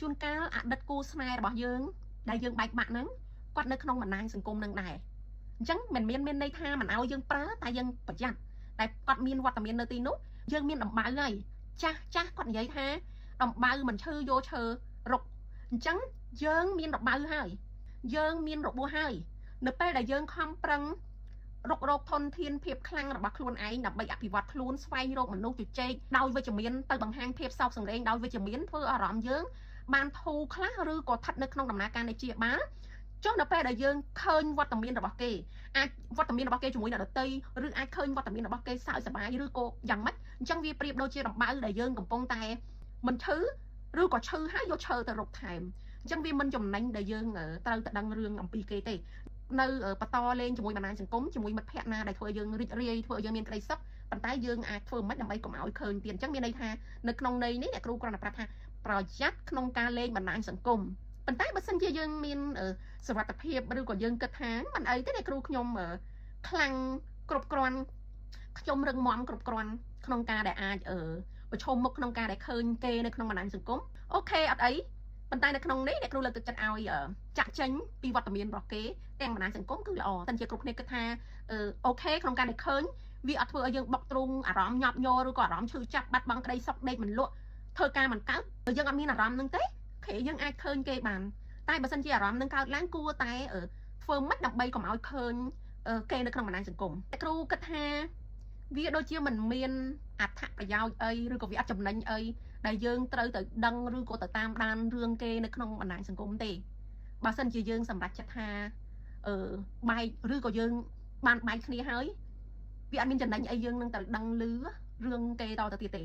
ជួនកាលអតីតគូស្នេហ៍របស់យើងដែលយើងបែកបាក់ហ្នឹងគាត់នៅក្នុងបណ្ដាញសង្គមនឹងដែរអញ្ចឹងមិនមានន័យថាមិនឲ្យយើងប្រើតែយើងប្រយ័ត្នតែគាត់មានវត្តមាននៅទីនោះយើងមានដំបៅហើយចាស់គាត់និយាយថាដំបៅមិនឈឺយកឈើរុកអញ្ចឹងយើងមានដំបៅហើយយើងមានរបួសហើយនៅពេលដែលយើងខំប្រឹងរុករកធនធានភាពខ្លាំងរបស់ខ្លួនឯងដើម្បីអភិវឌ្ឍខ្លួនស្វែងរកមនុស្សជជែកដោយវិជ្ជមានទៅបង្ហាញភាពសោកសង្រេងដោយវិជ្ជមានធ្វើអារម្មណ៍យើងបានធូរខ្លះឬក៏ស្ថិតនៅក្នុងដំណើរការនៃជាបាលចុះនៅពេលដែលយើងឃើញវត្តមានរបស់គេអាចវត្តមានរបស់គេជាមួយអ្នកដទៃឬអាចឃើញវត្តមានរបស់គេសើចសប្បាយឬក៏យ៉ាងម៉េចអញ្ចឹងវាប្រៀបដូចជាដំបៅដែលយើងកំពុងតែមិនឈឺឬក៏ឈឺហើយយកឈើទៅរកថែមអញ្ចឹងវាមិនចំណេញដែលយើងត្រូវតែដឹងរឿងអំពីគេទេនៅបន្តលេងជាមួយបណ្ដាញសង្គមជាមួយមិត្តភ័ក្តិណាដែលធ្វើយើងរីករាយធ្វើយើងមានក្តីសុខប៉ុន្តែយើងអាចធ្វើមិនដើម្បីកុំឲ្យឃើញទៀតអញ្ចឹងមានន័យថានៅក្នុងន័យនេះអ្នកគ្រូគ្រាន់តែប្រាប់ថាប្រយ័ត្នក្នុងការលេងបណ្ដាញសង្គមប៉ុន្តែបើសិនជាយើងមានសុវត្ថិភាពឬក៏យើងគិតថាមិនអីទេអ្នកគ្រូខ្ញុំខ្លាំងគ្រប់គ្រាន់ខ្ញុំរឹងមាំគ្រប់គ្រាន់ក្នុងការដែលអាចប្រឈមមុខក្នុងការដែលឃើញគេនៅក្នុងបណ្ដាញសង្គមអូខេអត់អីប៉ុន្តែនៅក្នុងនេះអ្នកគ្រូលើកទឹកចិត្តឲ្យចាក់ចេញពីវត្តមានរបស់គេទាំងបណ្ដាញសង្គមគឺល្អតែជាគ្រប់គ្នាគិតថាអូខេក្នុងការដែលឃើញវាអត់ធ្វើឲ្យយើងបុកទ្រូងអារម្មណ៍ញាប់ញ័រឬក៏អារម្មណ៍ឈឺចាប់បាត់បង់ក្តីសុខដេកមិនលក់ធ្វើការមិនកើតយើងអត់មានអារម្មណ៍នឹងទេគេយើងអាចឃើញគេបានតែបើសិនជាអារម្មណ៍នឹងកើតឡើងគួរតែធ្វើម៉េចដើម្បីកុំឲ្យឃើញគេនៅក្នុងបណ្ដាញសង្គមអ្នកគ្រូគិតថាវាដូចជាមិនមានអត្ថប្រយោជន៍អីឬក៏វាអត់ចំណេញអីដែលយើងត្រូវទៅដឹងឬក៏ទៅតាមដានរឿងគេនៅក្នុងបណ្ដាញសង្គមទេបើសិនជាយើងសម្រេចចិត្តថាបែកឬក៏យើងបានបែកគ្នាហើយវាអត់មានចំណេញអីយើងនឹងទៅដឹងឮរឿងគេតទៅទៀតទេ